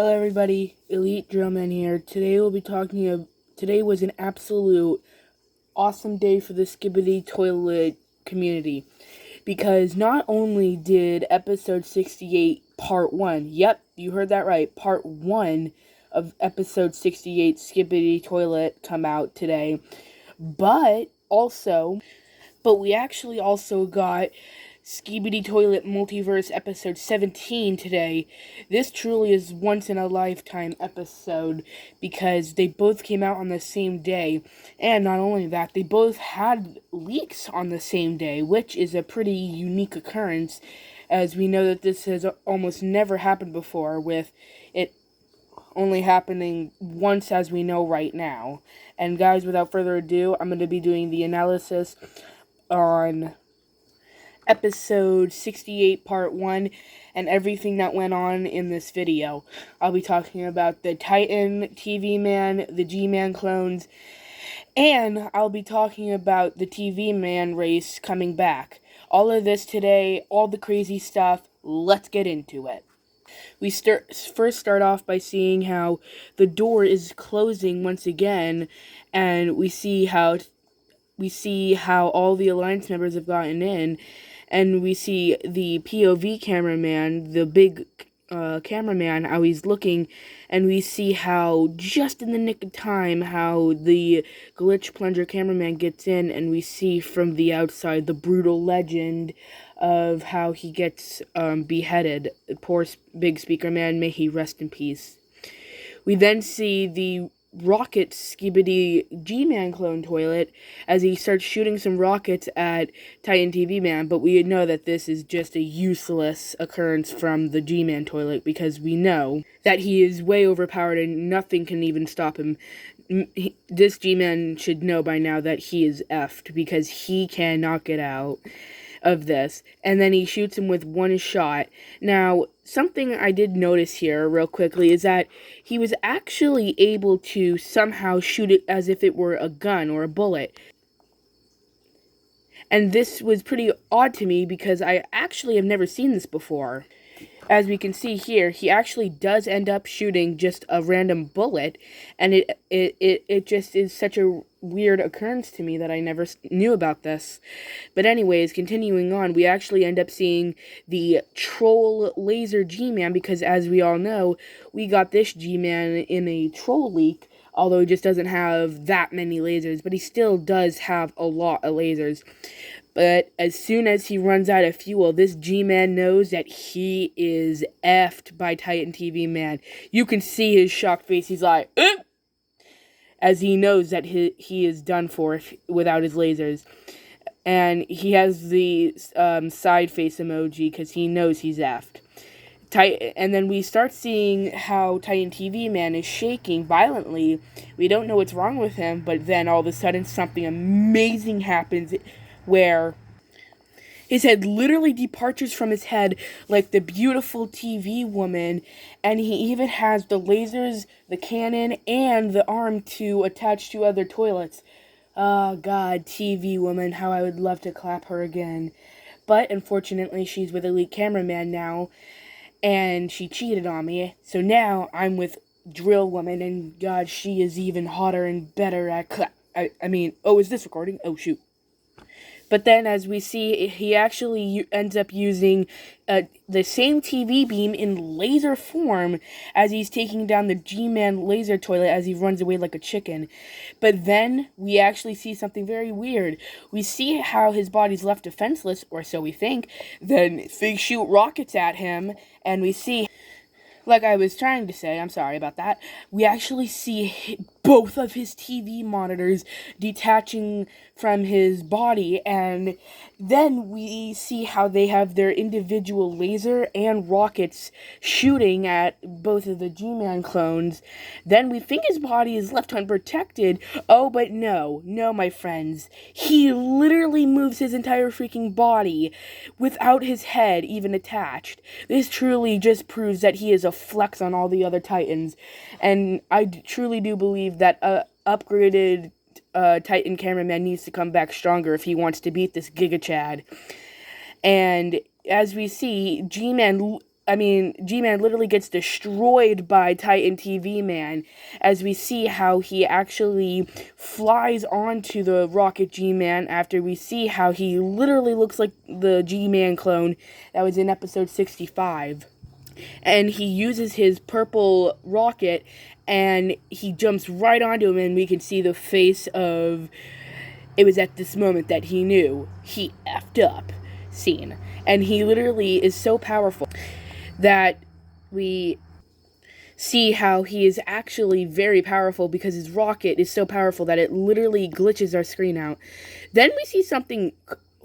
Hello everybody, Elite Drillman here. Today was an absolute awesome day for the Skibidi toilet community. Because not only did episode 68 part 1, yep, you heard that right, part 1 of episode 68 Skibidi toilet come out today, but we actually also got Skibidi Toilet Multiverse episode 17 today. This truly is once in a lifetime episode because they both came out on the same day. And not only that, they both had leaks on the same day, which is a pretty unique occurrence, as we know that this has almost never happened before, with it only happening once as we know right now. And guys, without further ado, I'm going to be doing the analysis on episode 68 part 1 and everything that went on in this video. I'll be talking about the Titan TV Man, the G-Man clones, and I'll be talking about the TV Man race coming back. All of this today, all the crazy stuff. Let's get into it. We first start off by seeing how the door is closing once again, and we see how all the Alliance members have gotten in, and we see the POV cameraman, the big cameraman, how he's looking, and we see how, just in the nick of time, how the glitch plunger cameraman gets in, and we see from the outside the brutal legend of how he gets beheaded. Poor big speaker man, may he rest in peace. We then see the rocket Skibidi G-Man clone toilet as he starts shooting some rockets at Titan TV Man, but we know that this is just a useless occurrence from the G-Man toilet because we know that he is way overpowered and nothing can even stop him. This G-Man should know by now that he is effed because he cannot get out of this, and then he shoots him with one shot. Now, something I did notice here real quickly is that he was actually able to somehow shoot it as if it were a gun or a bullet. And this was pretty odd to me because I actually have never seen this before. As we can see here, he actually does end up shooting just a random bullet, and it just is such a weird occurrence to me that I never knew about this. But anyways, continuing on, we actually end up seeing the troll laser G-Man, because as we all know, we got this G-Man in a troll leak, although he just doesn't have that many lasers, but he still does have a lot of lasers. But as soon as he runs out of fuel, this G-Man knows that he is effed by Titan TV Man. You can see his shocked face. He's like, as he knows that he is done for without his lasers. And he has the side face emoji because he knows he's effed. And then we start seeing how Titan TV Man is shaking violently. We don't know what's wrong with him, but then all of a sudden something amazing happens where his head literally departures from his head like the beautiful TV woman, and he even has the lasers, the cannon, and the arm to attach to other toilets. Oh god, TV woman, how I would love to clap her again. But unfortunately, she's with Elite Cameraman now, and she cheated on me, so now I'm with Drill Woman, and god, she is even hotter and better at is this recording? Oh shoot. But then, as we see, he actually ends up using the same TV beam in laser form as he's taking down the G-Man laser toilet as he runs away like a chicken. But then, we actually see something very weird. We see how his body's left defenseless, or so we think. Then, they shoot rockets at him, and we see, like I was trying to say, I'm sorry about that, we actually see both of his TV monitors detaching from his body, and then we see how they have their individual laser and rockets shooting at both of the G-Man clones. Then we think his body is left unprotected. Oh, but no, my friends. He literally moves his entire freaking body without his head even attached. This truly just proves that he is a flex on all the other Titans, and I truly do believe that upgraded Titan cameraman needs to come back stronger if he wants to beat this Giga Chad. And as we see, G-Man G-Man literally gets destroyed by Titan TV Man, as we see how he actually flies onto the Rocket G-Man after we see how he literally looks like the G-Man clone that was in episode 65. And he uses his purple rocket, and he jumps right onto him, and we can see the face of, it was at this moment that he knew he effed up scene. And he literally is so powerful that we see how he is actually very powerful because his rocket is so powerful that it literally glitches our screen out. Then we see something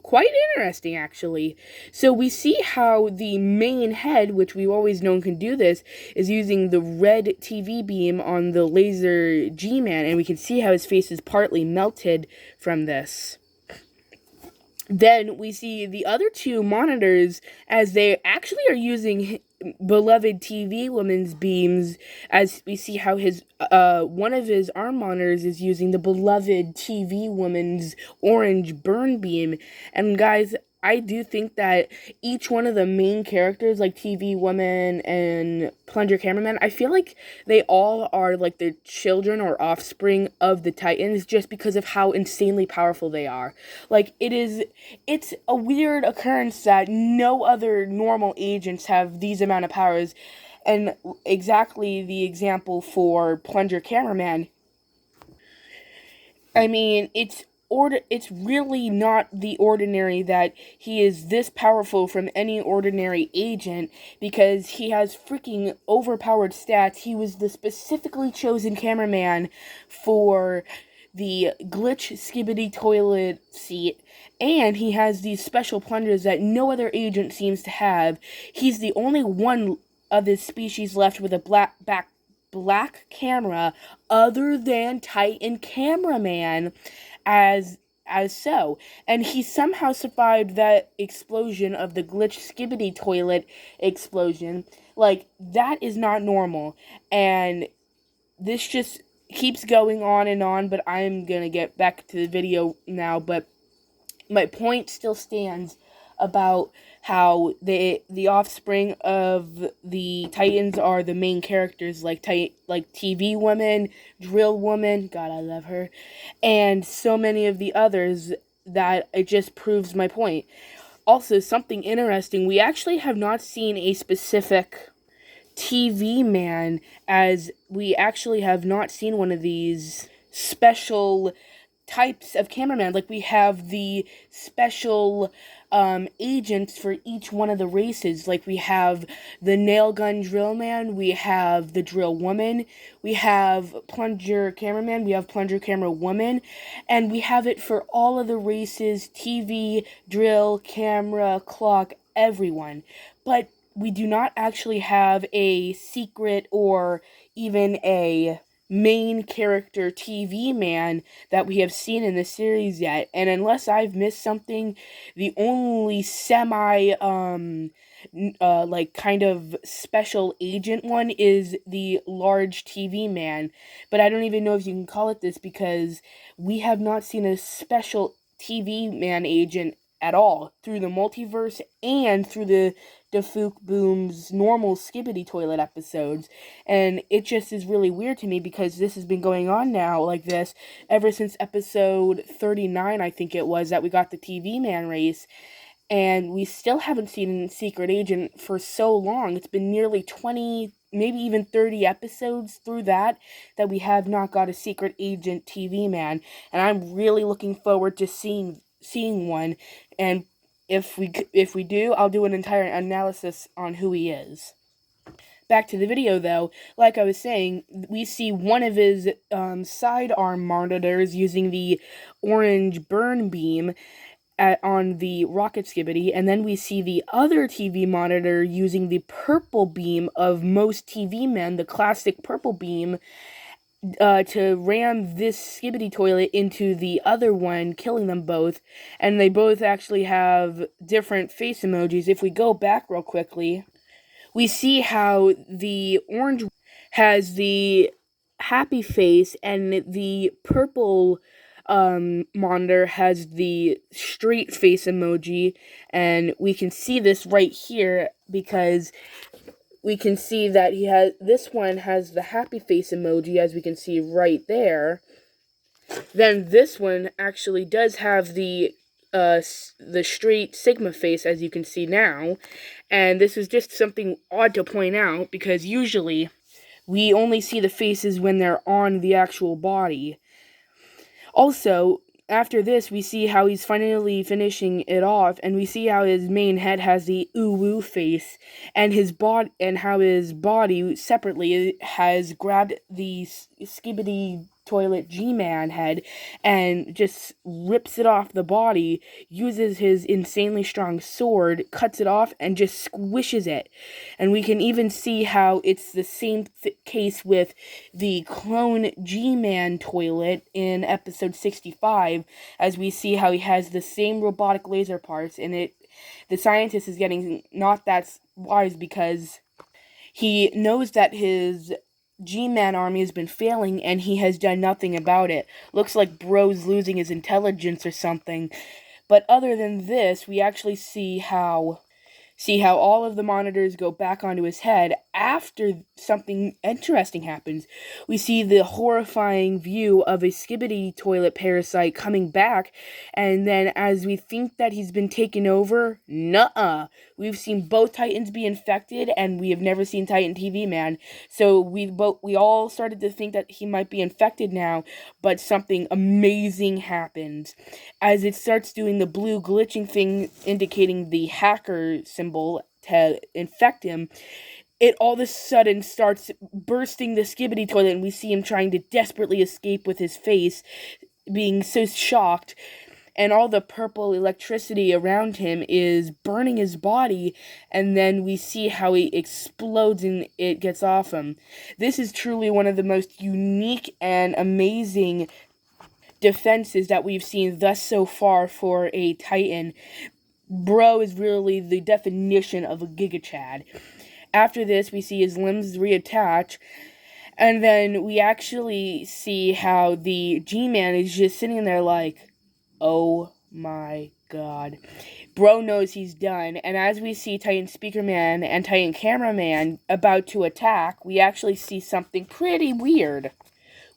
quite interesting, actually. So we see how the main head, which we've always known can do this, is using the red TV beam on the laser G-Man, and we can see how his face is partly melted from this. Then we see the other two monitors as they actually are using beloved TV woman's beams, as we see how his one of his arm monitors is using the beloved TV woman's orange burn beam. And guys, I do think that each one of the main characters, like TV Woman and Plunger Cameraman, I feel like they all are like the children or offspring of the Titans just because of how insanely powerful they are. Like, it's a weird occurrence that no other normal agents have these amount of powers. And exactly the example for Plunger Cameraman, it's really not the ordinary that he is this powerful from any ordinary agent, because he has freaking overpowered stats. He was the specifically chosen cameraman for the glitch Skibidi toilet seat, and he has these special plungers that no other agent seems to have. He's the only one of his species left with a black camera other than Titan Cameraman, as so. And he somehow survived that explosion of the glitch Skibidi toilet explosion. Like, that is not normal. And this just keeps going on, but I'm gonna get back to the video now. But my point still stands about how the offspring of the Titans are the main characters, like TV Woman, Drill Woman, God, I love her, and so many of the others, that it just proves my point. Also, something interesting, we actually have not seen a specific TV man, as we actually have not seen one of these special types of cameraman. Like, we have the special agents for each one of the races. Like, we have the nail gun drill man, we have the drill woman, we have plunger cameraman, we have plunger camera woman, and we have it for all of the races: TV, drill, camera, clock, everyone. But we do not actually have a secret or even a main character TV man that we have seen in the series yet. And unless I've missed something, the only like kind of special agent one is the large TV man. But I don't even know if you can call it this, because we have not seen a special TV man agent at all through the multiverse and through the Defook Boom's normal Skibidi toilet episodes. And it just is really weird to me, because this has been going on now like this ever since episode 39, I think it was, that we got the TV man race. And we still haven't seen a secret agent for so long. It's been nearly 20, maybe even 30 episodes through that we have not got a secret agent TV man. And I'm really looking forward to seeing one. And if we do, I'll do an entire analysis on who he is. Back to the video, though, like I was saying, we see one of his sidearm monitors using the orange burn beam on the rocket Skibidi, and then we see the other TV monitor using the purple beam of most TV men, the classic purple beam, to ram this Skibidi toilet into the other one, killing them both. And they both actually have different face emojis. If we go back real quickly, we see how the orange has the happy face, and the purple monitor has the straight face emoji, and we can see this right here because we can see that this one has the happy face emoji, as we can see right there. Then this one actually does have the straight Sigma face, as you can see now. And this is just something odd to point out, because usually we only see the faces when they're on the actual body. Also, after this, we see how he's finally finishing it off, and we see how his main head has the ooh-woo face, and how his body separately has grabbed the Skibidi toilet G-Man head and just rips it off the body, uses his insanely strong sword, cuts it off, and just squishes it. And we can even see how it's the same case with the clone G-Man toilet in episode 65, as we see how he has the same robotic laser parts, and the scientist is getting not that wise because he knows that his G-Man army has been failing, and he has done nothing about it. Looks like bro's losing his intelligence or something. But other than this, we actually see how all of the monitors go back onto his head after something interesting happens. We see the horrifying view of a Skibidi toilet parasite coming back, and then as we think that he's been taken over, nuh-uh. We've seen both Titans be infected, and we have never seen Titan TV Man. So we all started to think that he might be infected now, but something amazing happens. As it starts doing the blue glitching thing indicating the hacker symbol to infect him, it all of a sudden starts bursting the Skibidi toilet, and we see him trying to desperately escape with his face, being so shocked, and all the purple electricity around him is burning his body, and then we see how he explodes and it gets off him. This is truly one of the most unique and amazing defenses that we've seen thus so far for a Titan. Bro is really the definition of a Giga Chad. After this, we see his limbs reattach, and then we actually see how the G-Man is just sitting there like, oh my god. Bro knows he's done, and as we see Titan Speaker Man and Titan Cameraman about to attack, we actually see something pretty weird.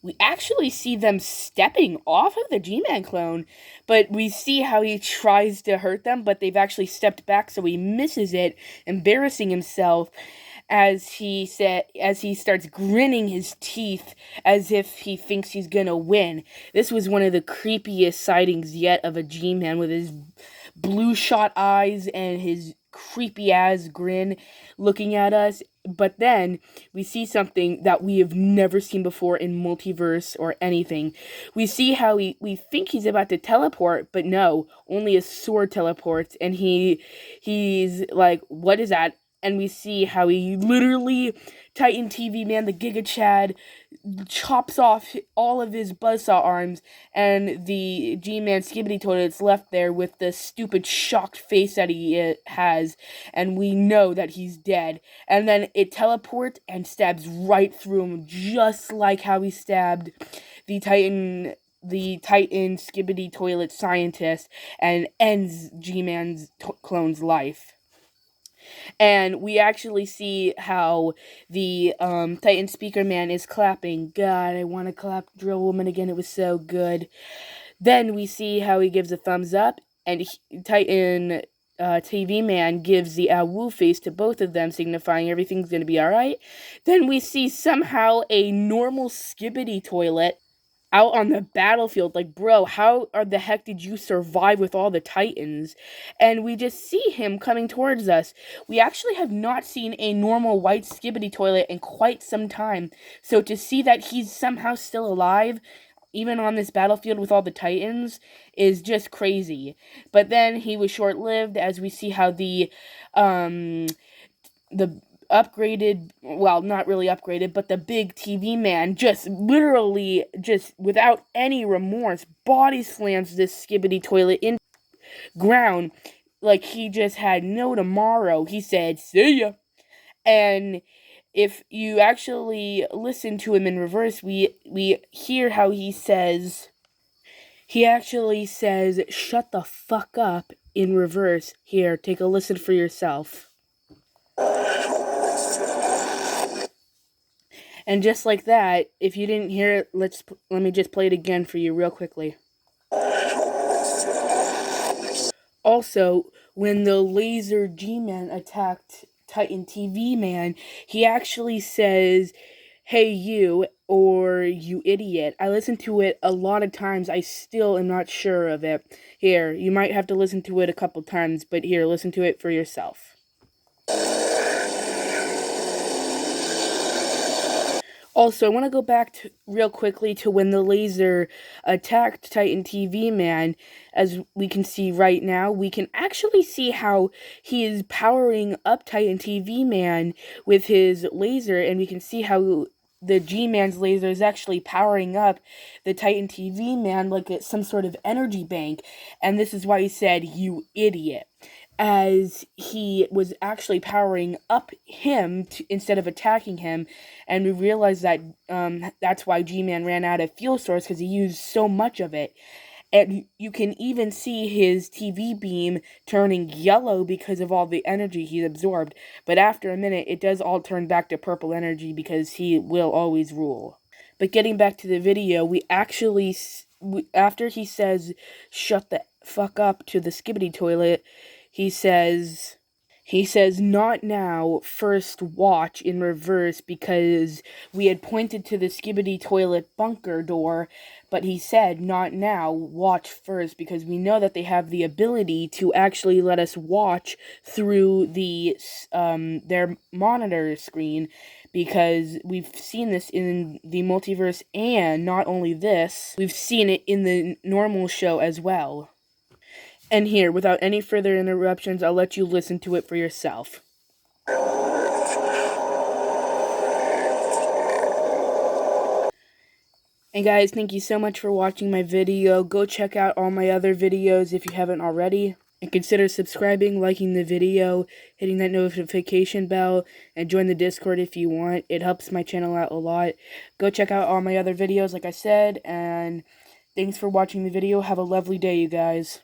We actually see them stepping off of the G-Man clone, but we see how he tries to hurt them, but they've actually stepped back, so he misses it, embarrassing himself as he starts grinning his teeth as if he thinks he's gonna win. This was one of the creepiest sightings yet of a G-Man, with his blue shot eyes and his creepy ass grin looking at us. But then we see something that we have never seen before in multiverse or anything. We see how we think he's about to teleport, but no, only a sword teleports, and he's like, what is that? And we see how he literally, Titan TV Man, the Giga Chad, chops off all of his buzzsaw arms, and the G-Man Skibidi toilet's left there with the stupid shocked face that he has, and we know that he's dead. And then it teleports and stabs right through him, just like how he stabbed the Titan Skibidi toilet scientist, and ends G-Man's clone's life. And we actually see how the Titan Speaker Man is clapping. God, I want to clap Drill Woman again. It was so good. Then we see how he gives a thumbs up, and Titan TV Man gives the woo face to both of them, signifying everything's going to be alright. Then we see somehow a normal Skibidi toilet out on the battlefield. Like, bro, how the heck did you survive with all the Titans? And we just see him coming towards us. We actually have not seen a normal white Skibidi toilet in quite some time. So to see that he's somehow still alive, even on this battlefield with all the Titans, is just crazy. But then he was short-lived, as we see how the upgraded, well, not really upgraded, but the big TV man just literally, just without any remorse, body slams this Skibidi toilet in ground like he just had no tomorrow. He said, see ya. And if you actually listen to him in reverse, we hear how he says, He actually says, "Shut the fuck up," in reverse. Here, take a listen for yourself. And just like that, if you didn't hear it, let me just play it again for you real quickly. Also, when the Laser G-Man attacked Titan TV Man, he actually says, "Hey you," or "You idiot." I listened to it a lot of times. I still am not sure of it. Here, you might have to listen to it a couple times, but here, listen to it for yourself. Also, I want to go back real quickly to when the laser attacked Titan TV Man. As we can see right now, we can actually see how he is powering up Titan TV Man with his laser, and we can see how the G-Man's laser is actually powering up the Titan TV Man like it's some sort of energy bank. And this is why he said, "You idiot," as he was actually powering up him instead of attacking him. And we realized that that's why G-Man ran out of fuel source, because he used so much of it. And you can even see his TV beam turning yellow because of all the energy he absorbed. But after a minute, it does all turn back to purple energy because he will always rule. But getting back to the video, we actually, after he says, "Shut the fuck up" to the Skibidi toilet, he says, "Not now, first watch," in reverse, because we had pointed to the Skibidi toilet bunker door, but he said, "Not now, watch first," because we know that they have the ability to actually let us watch through their monitor screen, because we've seen this in the multiverse, and not only this, we've seen it in the normal show as well. And here, without any further interruptions, I'll let you listen to it for yourself. And guys, thank you so much for watching my video. Go check out all my other videos if you haven't already. And consider subscribing, liking the video, hitting that notification bell, and join the Discord if you want. It helps my channel out a lot. Go check out all my other videos, like I said, and thanks for watching the video. Have a lovely day, you guys.